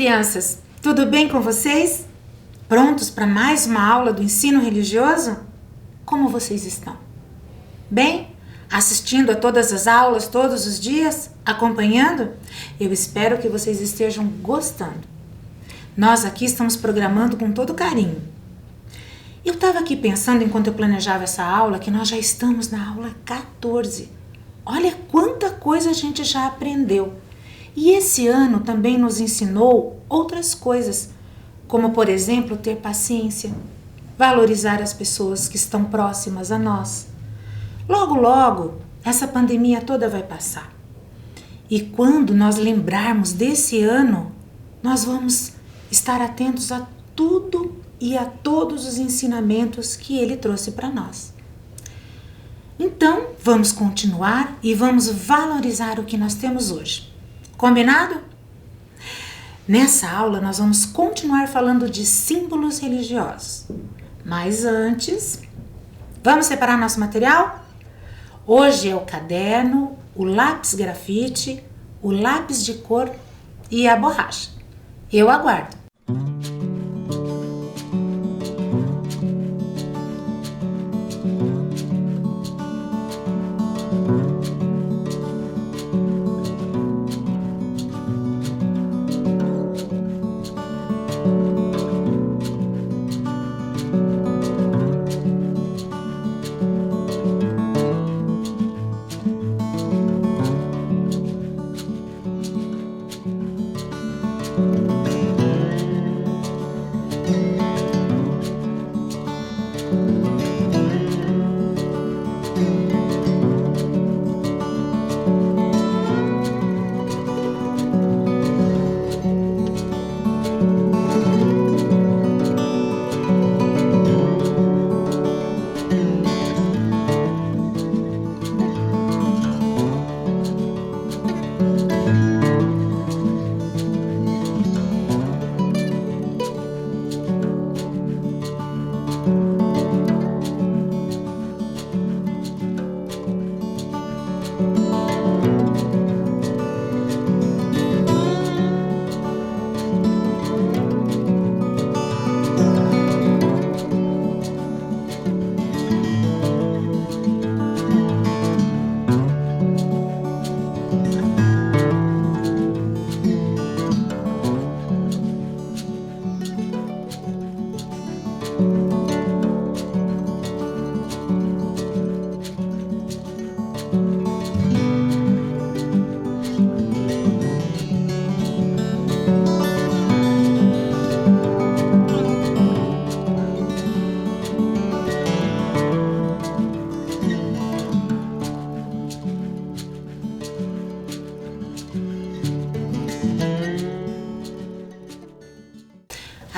crianças, tudo bem com vocês? Prontos para mais uma aula do ensino religioso? Como vocês estão? Bem? Assistindo a todas as aulas todos os dias? Acompanhando? Eu espero que vocês estejam gostando. Nós aqui estamos programando com todo carinho. Eu estava aqui pensando enquanto eu planejava essa aula que nós já estamos na aula 14. Olha quanta coisa a gente já aprendeu. E esse ano também nos ensinou outras coisas, como por exemplo ter paciência, valorizar as pessoas que estão próximas a nós. Logo, logo, essa pandemia toda vai passar. E quando nós lembrarmos desse ano, nós vamos estar atentos a tudo e a todos os ensinamentos que ele trouxe para nós. Então, vamos continuar e vamos valorizar o que nós temos hoje. Combinado? Nessa aula, nós vamos continuar falando de símbolos religiosos. Mas antes, vamos separar nosso material? Hoje é o caderno, o lápis grafite, o lápis de cor e a borracha. Eu aguardo.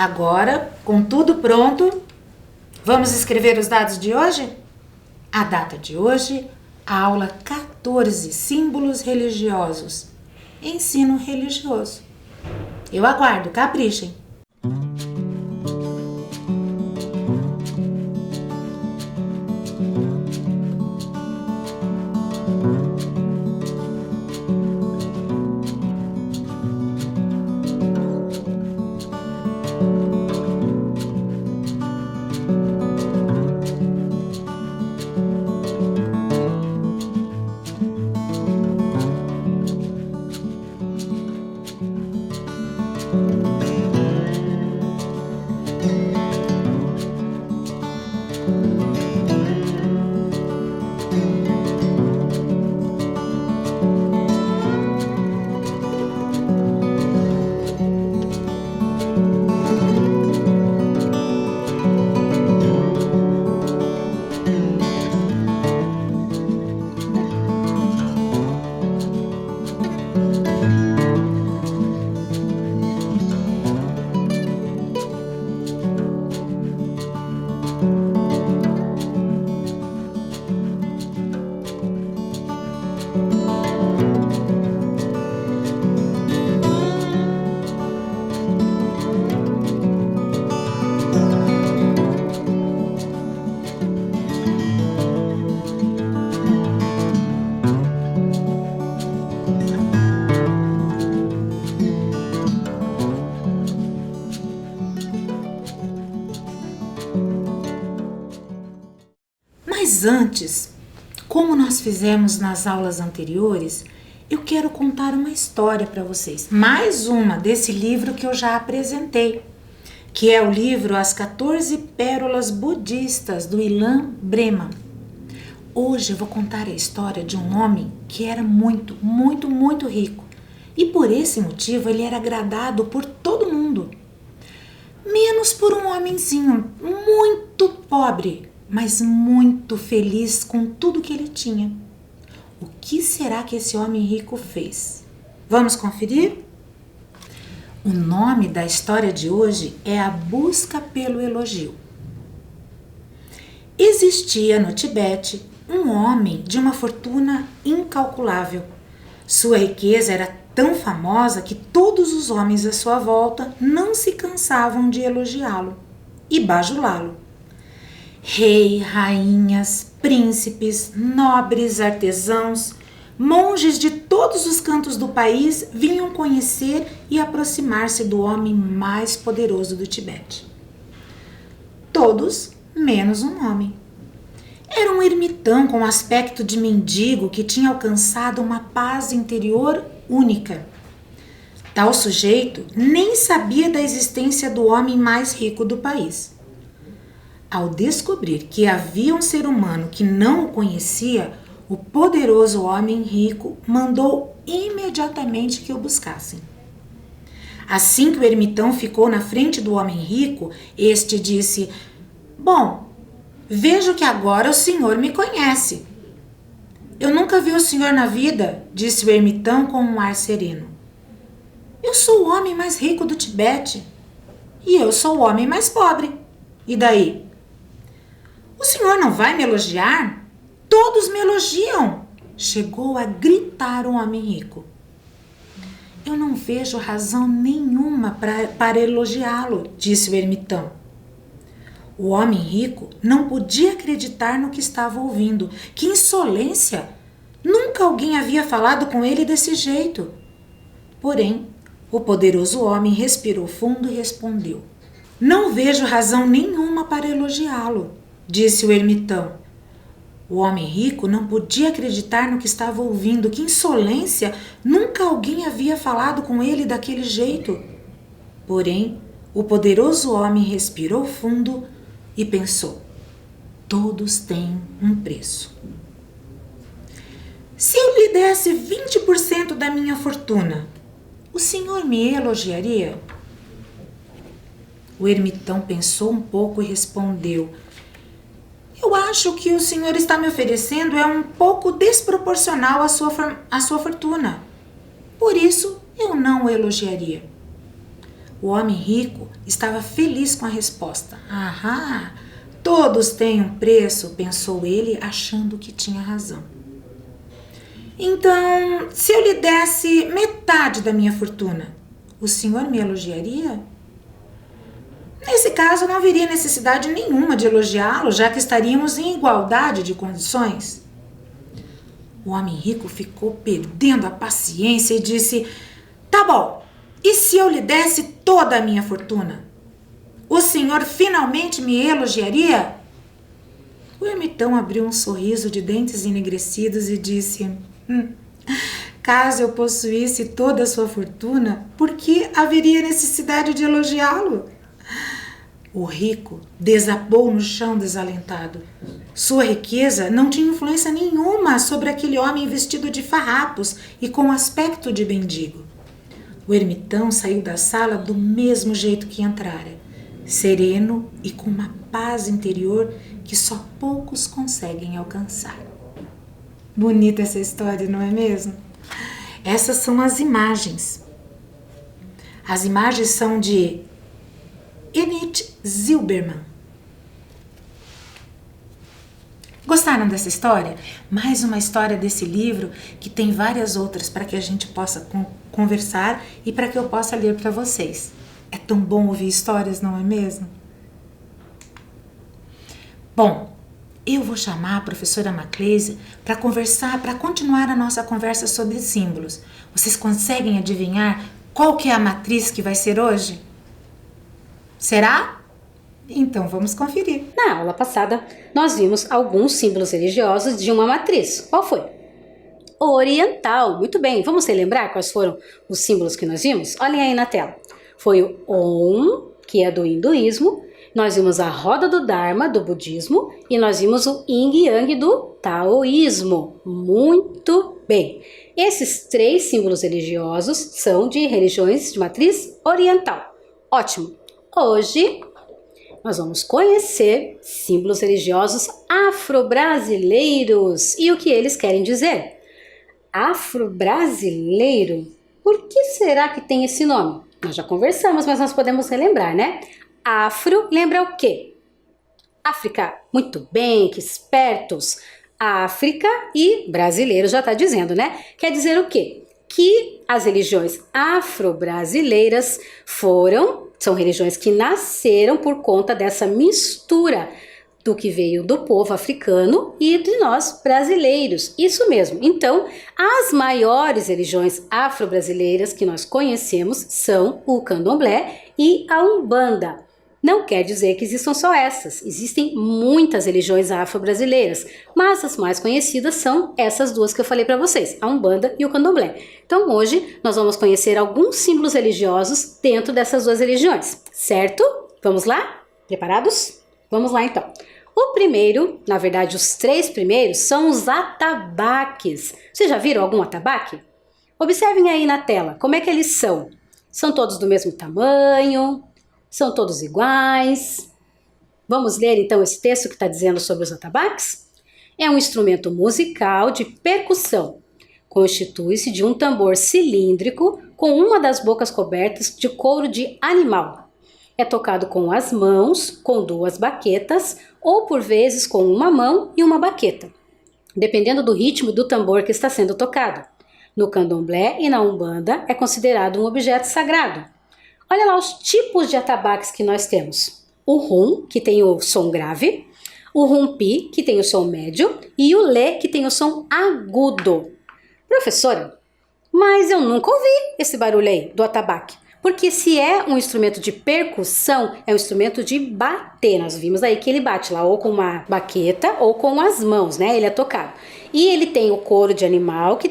Agora, com tudo pronto, vamos escrever os dados de hoje? A data de hoje, a aula 14, símbolos religiosos, ensino religioso. Eu aguardo, caprichem. Mas antes, como nós fizemos nas aulas anteriores, eu quero contar uma história para vocês. Mais uma desse livro que eu já apresentei, que é o livro As 14 Pérolas Budistas, do Ilan Breman. Hoje eu vou contar a história de um homem que era muito, muito, muito rico. E por esse motivo ele era agradado por todo mundo. Menos por um homenzinho muito pobre, mas muito feliz com tudo que ele tinha. O que será que esse homem rico fez? Vamos conferir? O nome da história de hoje é A Busca pelo Elogio. Existia no Tibete um homem de uma fortuna incalculável. Sua riqueza era tão famosa que todos os homens à sua volta não se cansavam de elogiá-lo e bajulá-lo. Rei, rainhas, príncipes, nobres, artesãos, monges de todos os cantos do país vinham conhecer e aproximar-se do homem mais poderoso do Tibete. Todos menos um homem. Era um ermitão com aspecto de mendigo que tinha alcançado uma paz interior única. Tal sujeito nem sabia da existência do homem mais rico do país. Ao descobrir que havia um ser humano que não o conhecia, o poderoso homem rico mandou imediatamente que o buscassem. Assim que o ermitão ficou na frente do homem rico, este disse: "Bom, vejo que agora o senhor me conhece." "Eu nunca vi o senhor na vida", disse o ermitão com um ar sereno. "Eu sou o homem mais rico do Tibete. E eu sou o homem mais pobre. E daí?" "O senhor não vai me elogiar? Todos me elogiam!" chegou a gritar o homem rico. "Eu não vejo razão nenhuma para elogiá-lo", disse o ermitão. O homem rico não podia acreditar no que estava ouvindo. Que insolência! Nunca alguém havia falado com ele desse jeito. Porém, o poderoso homem respirou fundo e respondeu: "Não vejo razão nenhuma para elogiá-lo", disse o ermitão. O homem rico não podia acreditar no que estava ouvindo. Que insolência! Nunca alguém havia falado com ele daquele jeito. Porém, o poderoso homem respirou fundo e pensou: todos têm um preço. "Se eu lhe desse 20% da minha fortuna, o senhor me elogiaria?" O ermitão pensou um pouco e respondeu: "Eu acho que o senhor está me oferecendo é um pouco desproporcional à sua fortuna. Por isso, eu não o elogiaria." O homem rico estava feliz com a resposta. "Ahá, todos têm um preço", pensou ele, achando que tinha razão. "Então, se eu lhe desse metade da minha fortuna, o senhor me elogiaria?" "Nesse caso, não haveria necessidade nenhuma de elogiá-lo, já que estaríamos em igualdade de condições." O homem rico ficou perdendo a paciência e disse: "Tá bom, e se eu lhe desse toda a minha fortuna, o senhor finalmente me elogiaria?" O ermitão abriu um sorriso de dentes enegrecidos e disse: "Caso eu possuísse toda a sua fortuna, por que haveria necessidade de elogiá-lo?" O rico desabou no chão desalentado. Sua riqueza não tinha influência nenhuma sobre aquele homem vestido de farrapos e com aspecto de mendigo. O ermitão saiu da sala do mesmo jeito que entrara, sereno e com uma paz interior que só poucos conseguem alcançar. Bonita essa história, não é mesmo? Essas são as imagens. As imagens são de Enid Zilberman. Gostaram dessa história? Mais uma história desse livro, que tem várias outras para que a gente possa conversar e para que eu possa ler para vocês. É tão bom ouvir histórias, não é mesmo? Bom, eu vou chamar a professora Macleise para conversar, para continuar a nossa conversa sobre símbolos. Vocês conseguem adivinhar qual que é a matriz que vai ser hoje? Será? Então vamos conferir. Na aula passada, nós vimos alguns símbolos religiosos de uma matriz. Qual foi? Oriental. Muito bem, vamos relembrar quais foram os símbolos que nós vimos? Olhem aí na tela. Foi o Om, que é do hinduísmo, nós vimos a roda do Dharma, do budismo, e nós vimos o Yin Yang do taoísmo. Muito bem. Esses 3 símbolos religiosos são de religiões de matriz oriental. Ótimo. Hoje nós vamos conhecer símbolos religiosos afro-brasileiros e o que eles querem dizer. Afro-brasileiro, por que será que tem esse nome? Nós já conversamos, mas nós podemos relembrar, né? Afro lembra o quê? África. Muito bem, que espertos. África e brasileiro já está dizendo, né? Quer dizer o quê? Que as religiões afro-brasileiras são religiões que nasceram por conta dessa mistura do que veio do povo africano e de nós brasileiros. Isso mesmo. Então, as maiores religiões afro-brasileiras que nós conhecemos são o Candomblé e a Umbanda. Não quer dizer que existam só essas. Existem muitas religiões afro-brasileiras, mas as mais conhecidas são essas 2 que eu falei para vocês, a Umbanda e o Candomblé. Então, hoje nós vamos conhecer alguns símbolos religiosos dentro dessas 2 religiões, certo? Vamos lá? Preparados? Vamos lá então. O primeiro, na verdade os 3 primeiros, são os atabaques. Vocês já viram algum atabaque? Observem aí na tela, como é que eles são? São todos do mesmo tamanho? São todos iguais? Vamos ler então esse texto que está dizendo sobre os atabaques? É um instrumento musical de percussão. Constitui-se de um tambor cilíndrico com uma das bocas cobertas de couro de animal. É tocado com as mãos, com 2 baquetas, ou por vezes com uma mão e uma baqueta, dependendo do ritmo do tambor que está sendo tocado. No Candomblé e na Umbanda é considerado um objeto sagrado. Olha lá os tipos de atabaques que nós temos. O rum, que tem o som grave, o rumpi, que tem o som médio, e o lê, que tem o som agudo. Professora, mas eu nunca ouvi esse barulho aí do atabaque. Porque se é um instrumento de percussão, é um instrumento de bater. Nós vimos aí que ele bate lá ou com uma baqueta ou com as mãos, né? Ele é tocado. E ele tem o couro de animal, que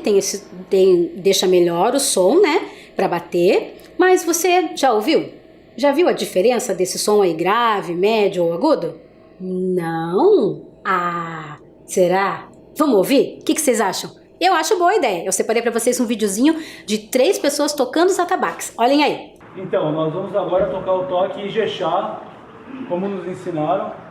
deixa melhor o som, né? Para bater. Mas você já ouviu? Já viu a diferença desse som aí grave, médio ou agudo? Não? Ah, será? Vamos ouvir? O que vocês acham? Eu acho boa ideia. Eu separei para vocês um videozinho de 3 pessoas tocando os atabaques. Olhem aí. Então, nós vamos agora tocar o toque Ijexá, como nos ensinaram.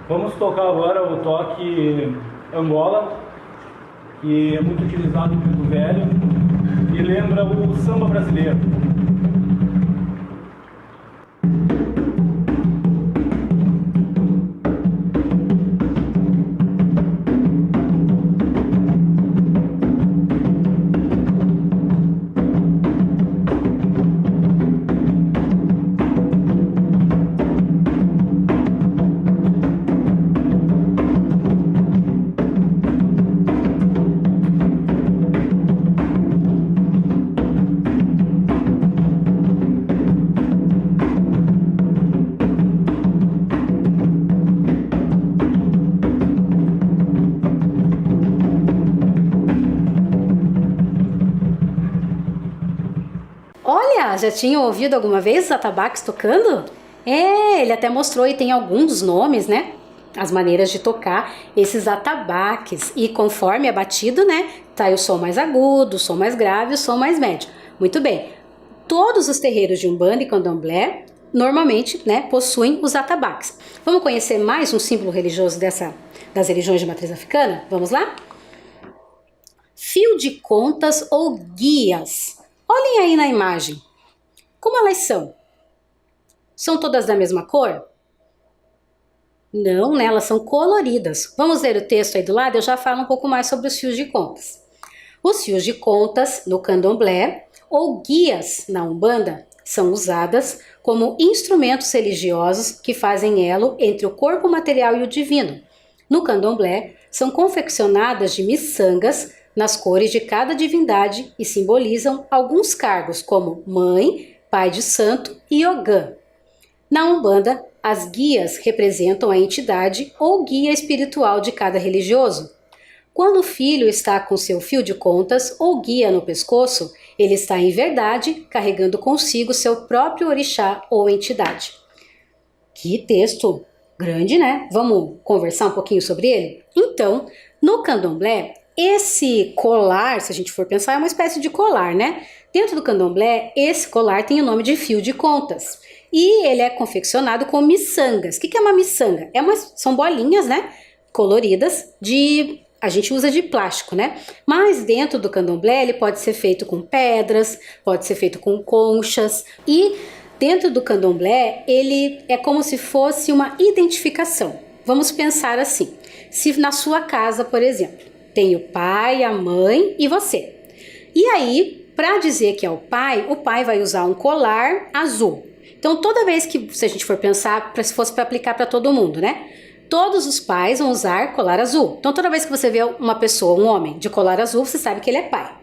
Vamos tocar agora o toque Angola, que é muito utilizado em Preto Velho e lembra o samba brasileiro. Olha, já tinham ouvido alguma vez os atabaques tocando? É, ele até mostrou e tem alguns dos nomes, né? As maneiras de tocar esses atabaques. E conforme é batido, né? Tá aí o som mais agudo, o som mais grave, o som mais médio. Muito bem. Todos os terreiros de Umbanda e Candomblé normalmente, né, possuem os atabaques. Vamos conhecer mais um símbolo religioso das religiões de matriz africana? Vamos lá? Fio de contas ou guias. Olhem aí na imagem. Como elas são? São todas da mesma cor? Não, né? Elas são coloridas. Vamos ler o texto aí do lado? Eu já falo um pouco mais sobre os fios de contas. Os fios de contas no candomblé ou guias na Umbanda são usadas como instrumentos religiosos que fazem elo entre o corpo material e o divino. No candomblé, são confeccionadas de miçangas nas cores de cada divindade e simbolizam alguns cargos como mãe, pai de santo e ogã. Na Umbanda, as guias representam a entidade ou guia espiritual de cada religioso. Quando o filho está com seu fio de contas ou guia no pescoço, ele está em verdade carregando consigo seu próprio orixá ou entidade. Que texto grande, né? Vamos conversar um pouquinho sobre ele? Então, no candomblé, esse colar, se a gente for pensar, é uma espécie de colar, né? Dentro do candomblé, esse colar tem o nome de fio de contas. E ele é confeccionado com miçangas. O que é uma miçanga? São bolinhas, né? Coloridas a gente usa de plástico, né? Mas dentro do candomblé ele pode ser feito com pedras, pode ser feito com conchas. E dentro do candomblé ele é como se fosse uma identificação. Vamos pensar assim. Se na sua casa, por exemplo, tem o pai, a mãe e você. E aí, para dizer que é o pai vai usar um colar azul. Então, toda vez que, se a gente for pensar, se fosse para aplicar para todo mundo, né? Todos os pais vão usar colar azul. Então, toda vez que você vê uma pessoa, um homem, de colar azul, você sabe que ele é pai.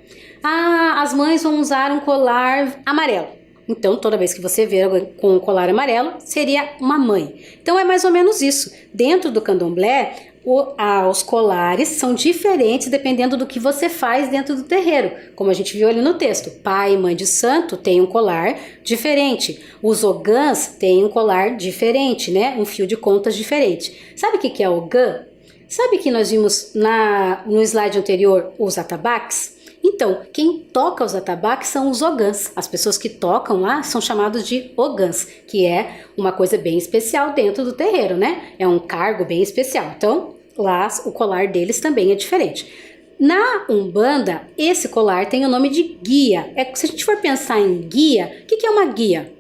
As mães vão usar um colar amarelo. Então, toda vez que você vê alguém com um colar amarelo, seria uma mãe. Então, é mais ou menos isso. Dentro do candomblé, os colares são diferentes dependendo do que você faz dentro do terreiro. Como a gente viu ali no texto, pai e mãe de santo têm um colar diferente. Os ogãs têm um colar diferente, né? Um fio de contas diferente. Sabe o que é ogã? Sabe que nós vimos no slide anterior os atabaques? Então, quem toca os atabaques são os ogãs. As pessoas que tocam lá são chamados de ogãs, que é uma coisa bem especial dentro do terreiro, né? É um cargo bem especial. Então, lá o colar deles também é diferente. Na Umbanda, esse colar tem o nome de guia. Se a gente for pensar em guia, o que é uma guia?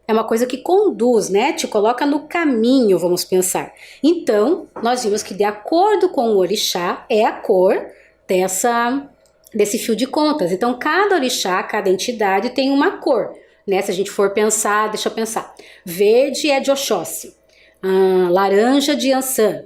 É uma coisa que conduz, né? Te coloca no caminho, vamos pensar. Então, nós vimos que de acordo com o orixá, é a cor desse fio de contas. Então, cada orixá, cada entidade tem uma cor, né? Se a gente for pensar, deixa eu pensar. Verde é de Oxóssi, laranja de Ansan,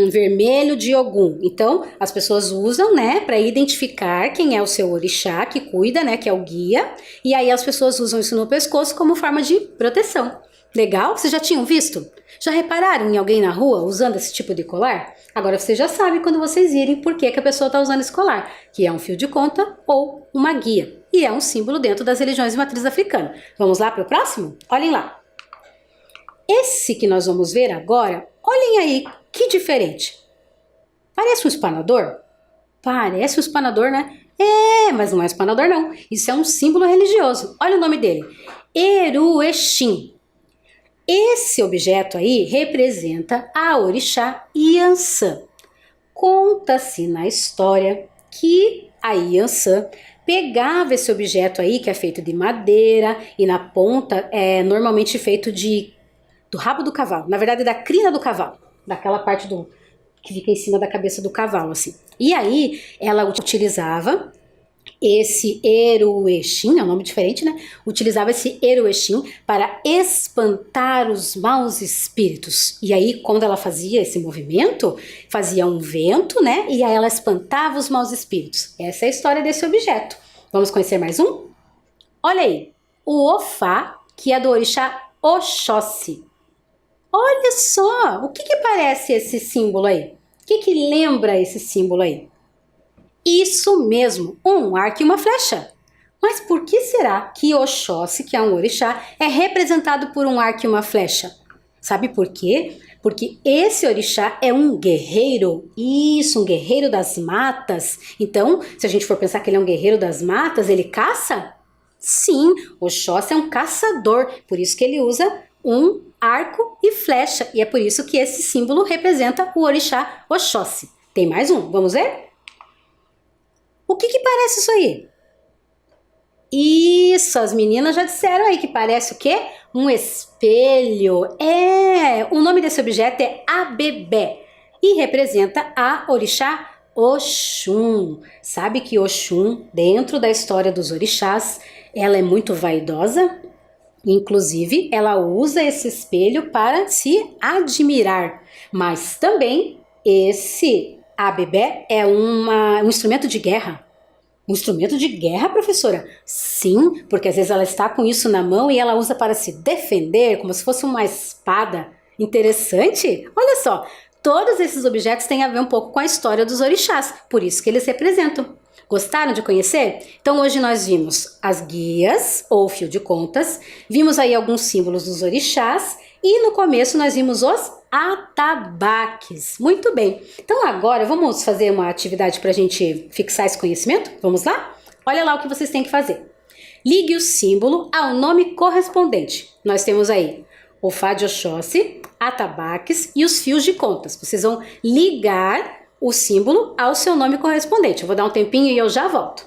vermelho de Ogum. Então, as pessoas usam, né, para identificar quem é o seu orixá que cuida, né, que é o guia. E aí as pessoas usam isso no pescoço como forma de proteção. Legal? Vocês já tinham visto? Já repararam em alguém na rua usando esse tipo de colar? Agora você já sabe quando vocês virem por que a pessoa está usando esse colar, que é um fio de conta ou uma guia. E é um símbolo dentro das religiões de matriz africana. Vamos lá para o próximo? Olhem lá. Esse que nós vamos ver agora, olhem aí, que diferente. Parece um espanador? Parece um espanador, né? Mas não é espanador não. Isso é um símbolo religioso. Olha o nome dele. Eruexim. Esse objeto aí representa a orixá Iansã. Conta-se na história que a Iansã pegava esse objeto aí, que é feito de madeira, e na ponta é normalmente feito do rabo do cavalo, na verdade da crina do cavalo, daquela parte que fica em cima da cabeça do cavalo, assim. E aí ela utilizava esse Eruexim, é um nome diferente, né? Utilizava esse Eruexim para espantar os maus espíritos. E aí, quando ela fazia esse movimento, fazia um vento, né? E aí ela espantava os maus espíritos. Essa é a história desse objeto. Vamos conhecer mais um? Olha aí, o Ofá, que é do orixá Oxóssi. Olha só, o que parece esse símbolo aí? O que lembra esse símbolo aí? Isso mesmo, um arco e uma flecha. Mas por que será que Oxóssi, que é um orixá, é representado por um arco e uma flecha? Sabe por quê? Porque esse orixá é um guerreiro, um guerreiro das matas. Então, se a gente for pensar que ele é um guerreiro das matas, ele caça? Sim, Oxóssi é um caçador, por isso que ele usa um arco e flecha. E é por isso que esse símbolo representa o orixá Oxóssi. Tem mais um, vamos ver? O que parece isso aí? Isso, as meninas já disseram aí que parece o quê? Um espelho. O nome desse objeto é abebé e representa a orixá Oxum. Sabe que Oxum, dentro da história dos orixás, ela é muito vaidosa? Inclusive, ela usa esse espelho para se admirar, mas também esse abebé é um instrumento de guerra. Um instrumento de guerra, professora? Sim, porque às vezes ela está com isso na mão e ela usa para se defender, como se fosse uma espada. Interessante? Olha só, todos esses objetos têm a ver um pouco com a história dos orixás, por isso que eles representam. Gostaram de conhecer? Então hoje nós vimos as guias, ou fio de contas, vimos aí alguns símbolos dos orixás e no começo nós vimos os atabaques. Muito bem, então agora vamos fazer uma atividade para a gente fixar esse conhecimento? Vamos lá? Olha lá o que vocês têm que fazer. Ligue o símbolo ao nome correspondente. Nós temos aí o Fá de Oxóssi, atabaques e os fios de contas. Vocês vão ligar o símbolo ao seu nome correspondente. Eu vou dar um tempinho e eu já volto.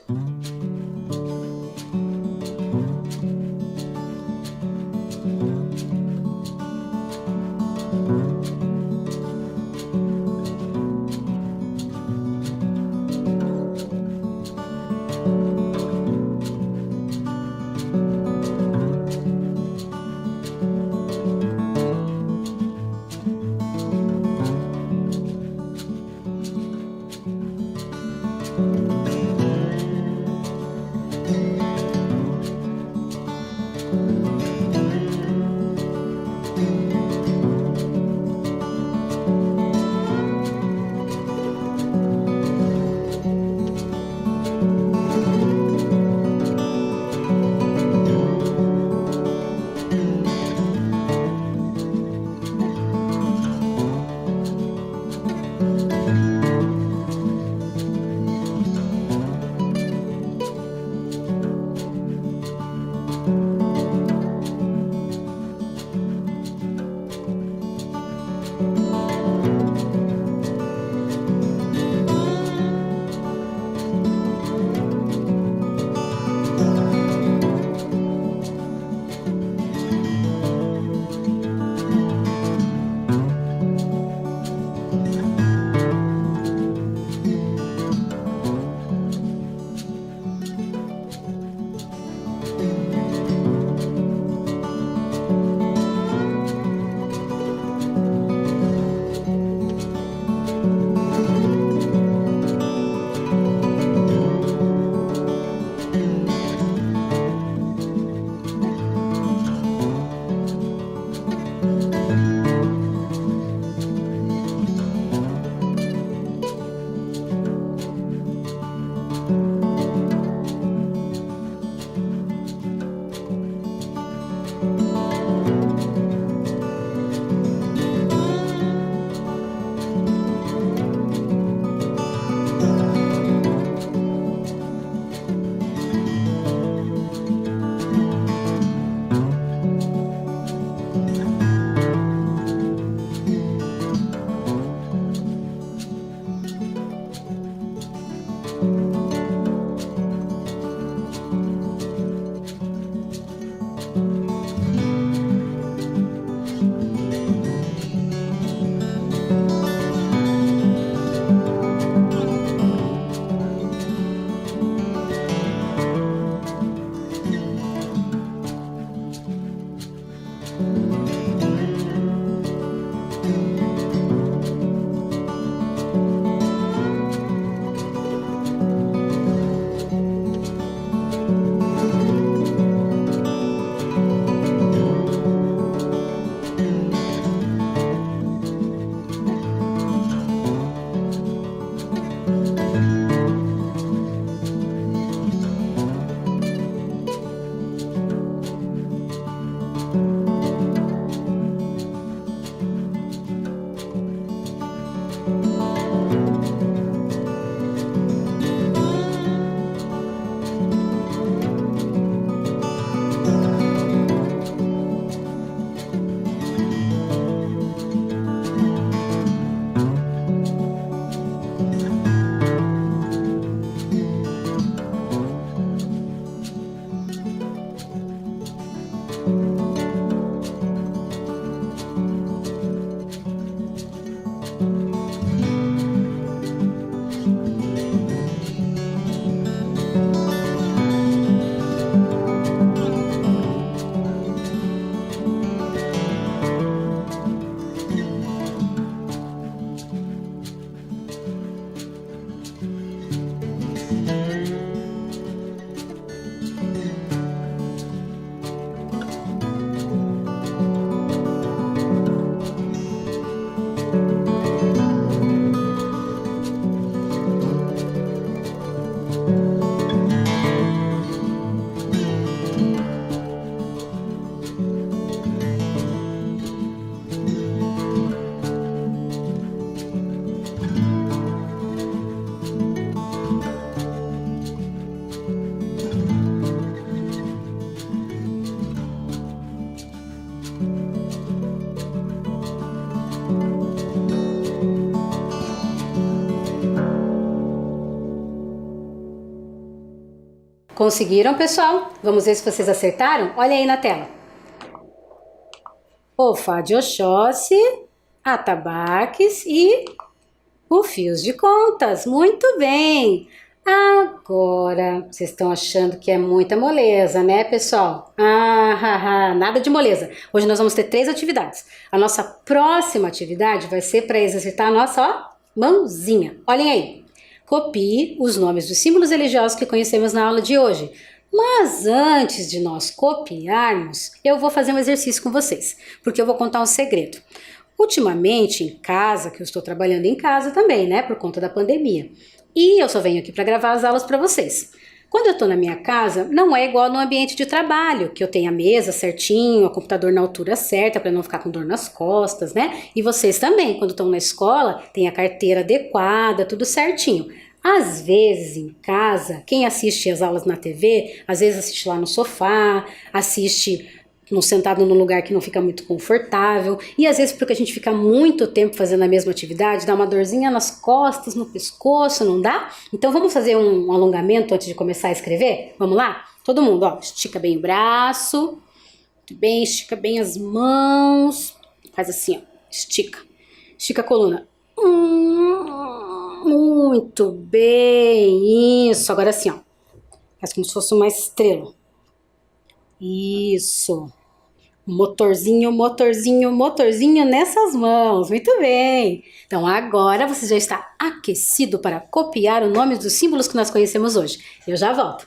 Conseguiram, pessoal? Vamos ver se vocês acertaram? Olha aí na tela. O Fá de Oxóssi, atabaques e o fios de contas. Muito bem! Agora, vocês estão achando que é muita moleza, né, pessoal? Nada de moleza. Hoje nós vamos ter 3 atividades. A nossa próxima atividade vai ser para exercitar a nossa, ó, mãozinha. Olhem aí. Copie os nomes dos símbolos religiosos que conhecemos na aula de hoje. Mas antes de nós copiarmos, eu vou fazer um exercício com vocês, porque eu vou contar um segredo. Ultimamente, em casa, que eu estou trabalhando em casa também, né, por conta da pandemia, e eu só venho aqui para gravar as aulas para vocês. Quando eu estou na minha casa, não é igual no ambiente de trabalho, que eu tenho a mesa certinho, o computador na altura certa para não ficar com dor nas costas, né? E vocês também, quando estão na escola, tem a carteira adequada, tudo certinho. Às vezes, em casa, quem assiste as aulas na TV, às vezes assiste lá no sofá, assiste sentado num lugar que não fica muito confortável, e às vezes porque a gente fica muito tempo fazendo a mesma atividade, dá uma dorzinha nas costas, no pescoço, não dá? Então vamos fazer um alongamento antes de começar a escrever? Vamos lá? Todo mundo, ó, estica bem o braço, muito bem, estica bem as mãos, faz assim, ó, estica a coluna. Muito bem, isso, agora assim, ó, faz como se fosse uma estrela. Isso. Motorzinho, motorzinho, motorzinho nessas mãos. Muito bem. Então agora você já está aquecido para copiar o nome dos símbolos que nós conhecemos hoje. Eu já volto.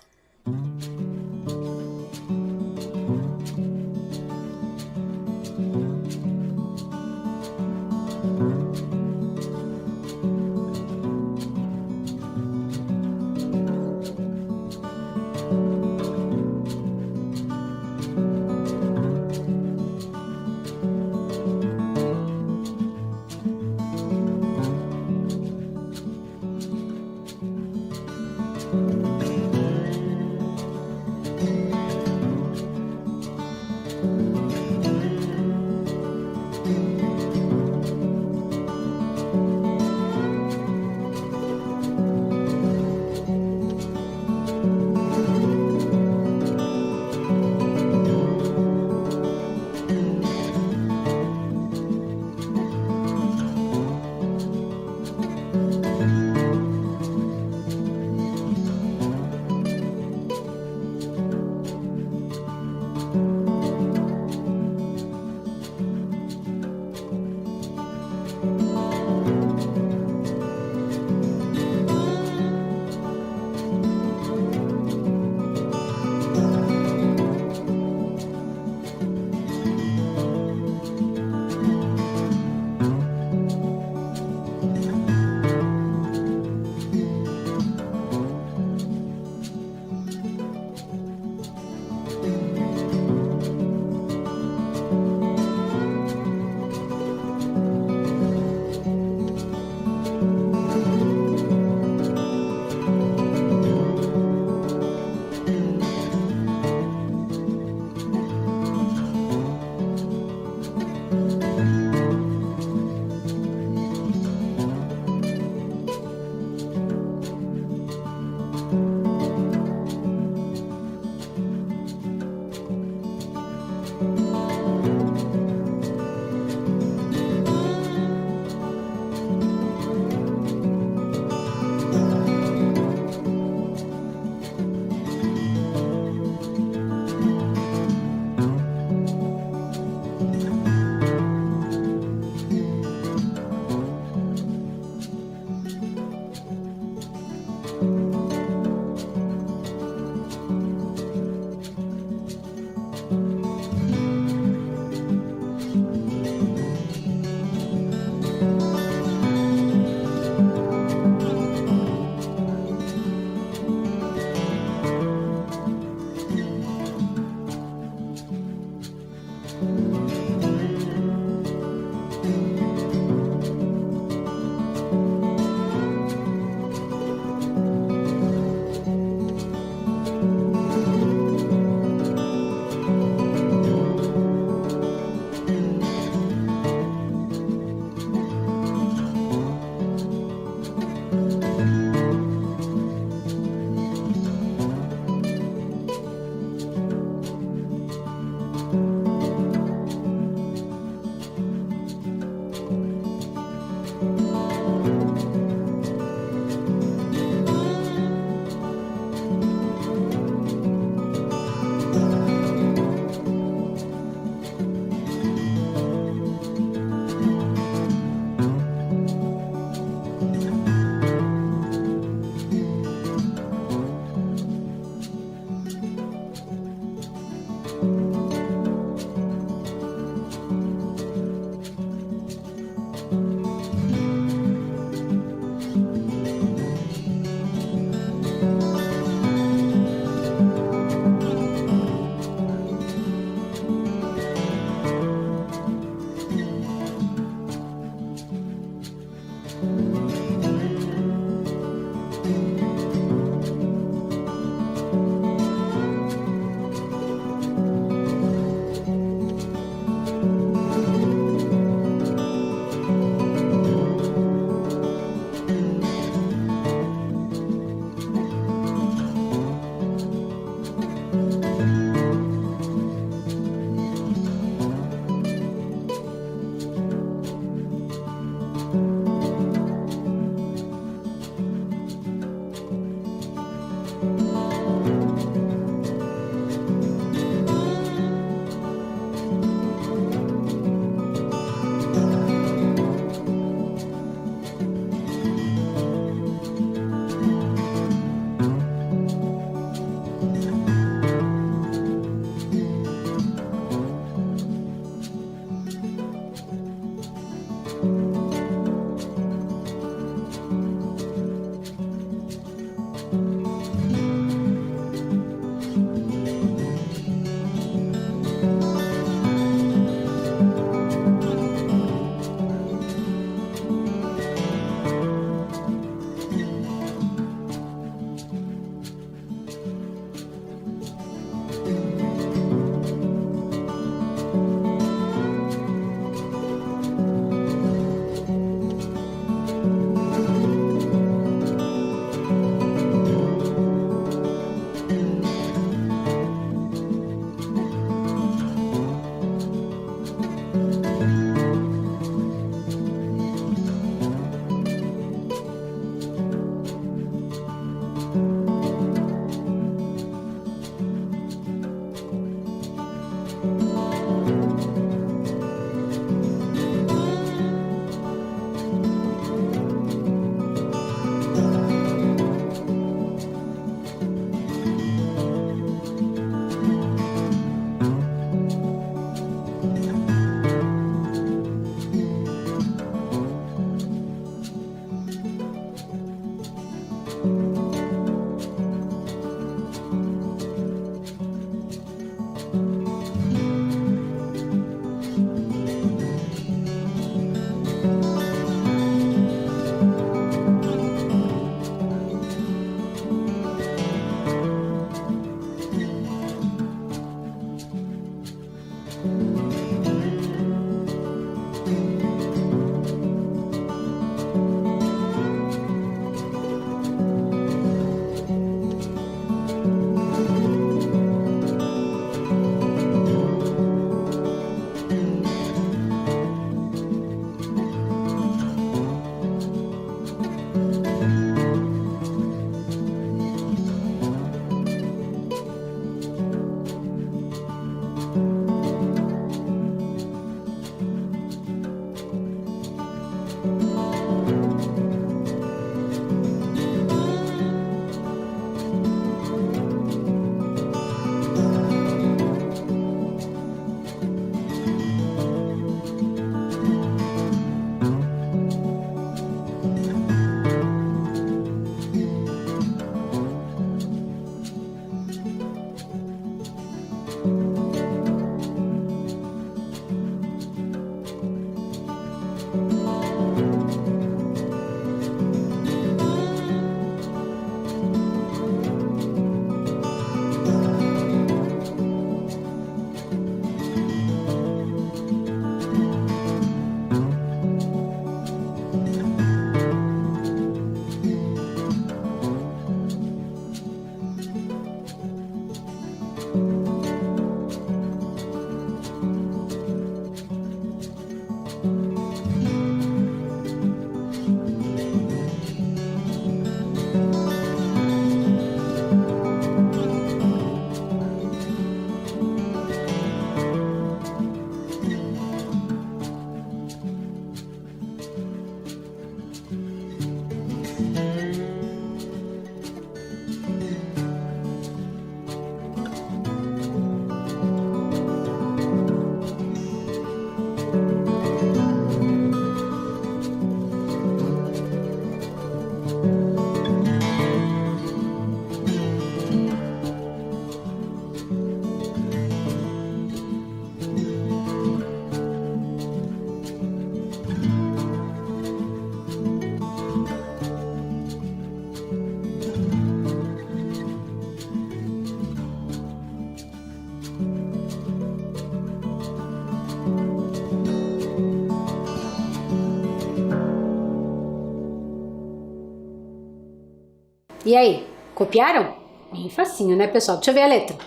E aí, copiaram? Bem facinho, né, pessoal? Deixa eu ver a letra.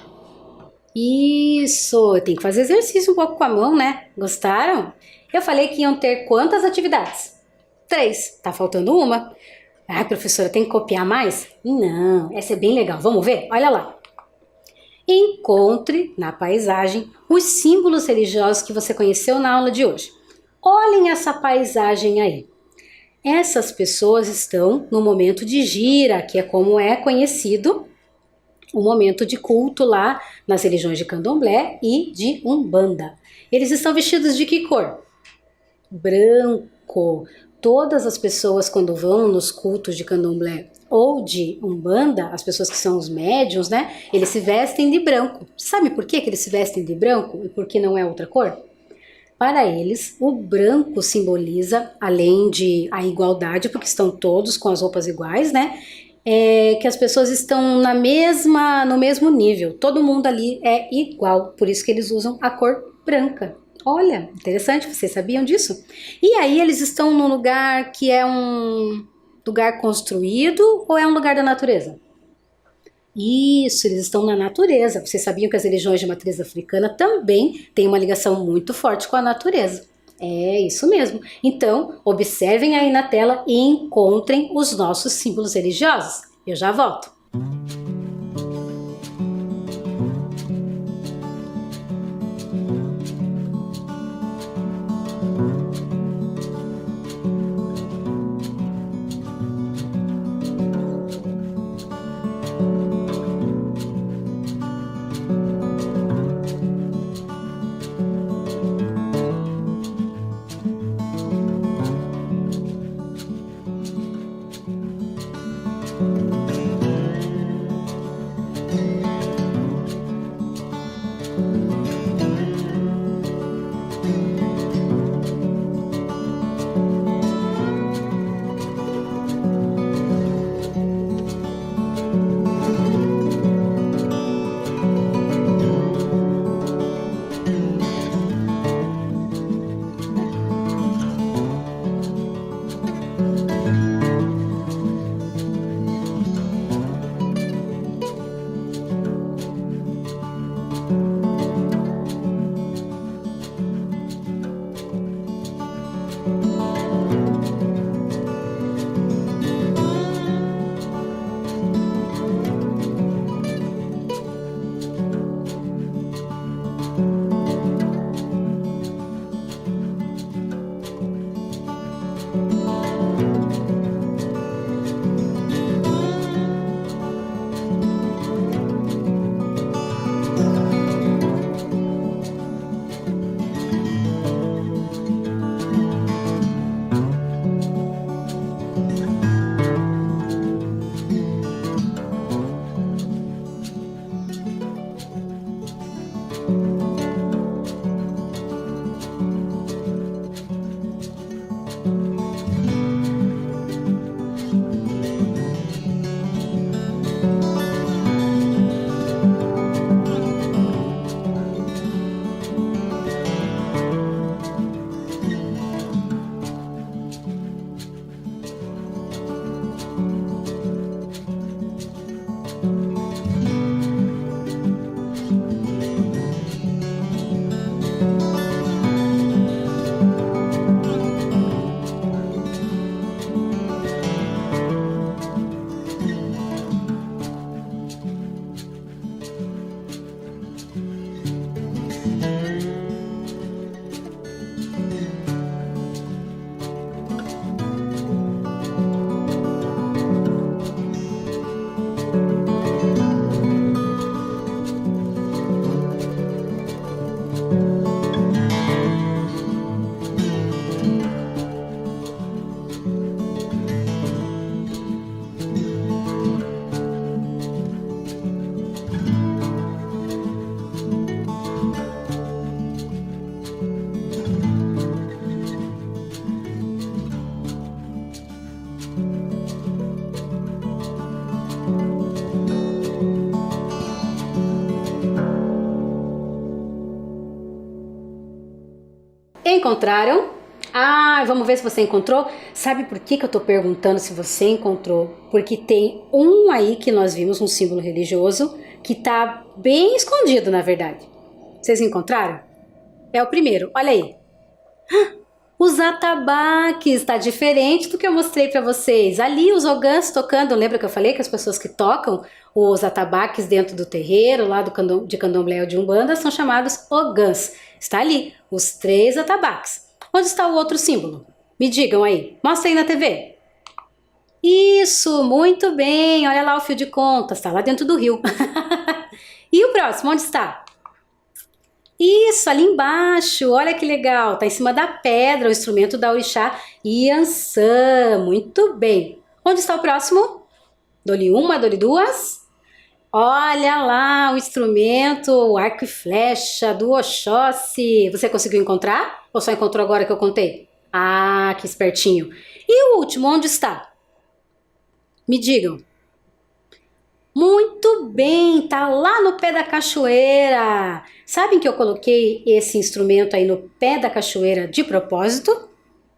Isso, tem que fazer exercício um pouco com a mão, né? Gostaram? Eu falei que iam ter quantas atividades? 3. Tá faltando uma. Ah, professora, tem que copiar mais? Não, essa é bem legal. Vamos ver? Olha lá. Encontre na paisagem os símbolos religiosos que você conheceu na aula de hoje. Olhem essa paisagem aí. Essas pessoas estão no momento de gira, que é como é conhecido o momento de culto lá nas religiões de Candomblé e de Umbanda. Eles estão vestidos de que cor? Branco. Todas as pessoas quando vão nos cultos de Candomblé ou de Umbanda, as pessoas que são os médiuns, né? Eles se vestem de branco. Sabe por que eles se vestem de branco e por que não é outra cor? Para eles, o branco simboliza, além de a igualdade, porque estão todos com as roupas iguais, né? Que as pessoas estão no mesmo nível. Todo mundo ali é igual, por isso que eles usam a cor branca. Olha, interessante, vocês sabiam disso? E aí eles estão num lugar que é um lugar construído ou é um lugar da natureza? Isso, eles estão na natureza. Vocês sabiam que as religiões de matriz africana também têm uma ligação muito forte com a natureza? É isso mesmo. Então, observem aí na tela e encontrem os nossos símbolos religiosos. Eu já volto. Encontraram? Ah, vamos ver se você encontrou. Sabe por que eu tô perguntando se você encontrou? Porque tem um aí que nós vimos, um símbolo religioso, que tá bem escondido, na verdade. Vocês encontraram? É o primeiro, olha aí. Os atabaques, tá diferente do que eu mostrei pra vocês. Ali os ogãs tocando, lembra que eu falei que as pessoas que tocam os atabaques dentro do terreiro, lá de candomblé ou de umbanda, são chamados ogãs. Está ali, os 3 atabaques. Onde está o outro símbolo? Me digam aí, mostra aí na TV. Isso, muito bem, olha lá o fio de contas, está lá dentro do rio. E o próximo, onde está? Isso, ali embaixo, olha que legal, tá em cima da pedra, o instrumento da orixá Iansã, muito bem. Onde está o próximo? Dou-lhe uma, dou-lhe duas. Olha lá o instrumento, o arco e flecha do Oxóssi. Você conseguiu encontrar? Ou só encontrou agora que eu contei? Ah, que espertinho. E o último, onde está? Me digam. Muito bem, tá lá no pé da cachoeira. Sabem que eu coloquei esse instrumento aí no pé da cachoeira de propósito?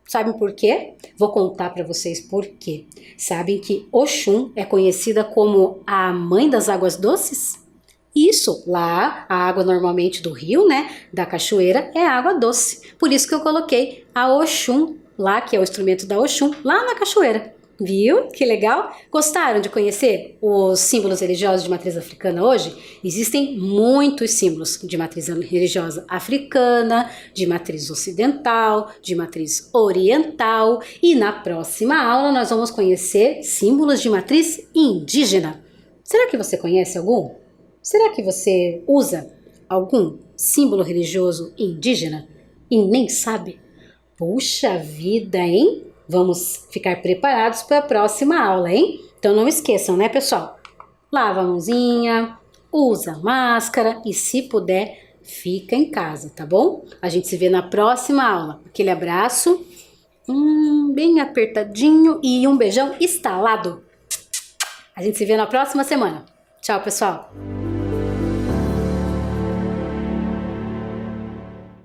Sabem por quê? Vou contar para vocês por quê. Sabem que Oxum é conhecida como a mãe das águas doces? Isso, lá a água normalmente do rio, né, da cachoeira, é água doce. Por isso que eu coloquei a Oxum lá, que é o instrumento da Oxum, lá na cachoeira. Viu? Que legal? Gostaram de conhecer os símbolos religiosos de matriz africana hoje? Existem muitos símbolos de matriz religiosa africana, de matriz ocidental, de matriz oriental e na próxima aula nós vamos conhecer símbolos de matriz indígena. Será que você conhece algum? Será que você usa algum símbolo religioso indígena e nem sabe? Puxa vida, hein? Vamos ficar preparados para a próxima aula, hein? Então não esqueçam, né, pessoal? Lava a mãozinha, usa máscara e, se puder, fica em casa, tá bom? A gente se vê na próxima aula. Aquele abraço, bem apertadinho e um beijão estalado. A gente se vê na próxima semana. Tchau, pessoal!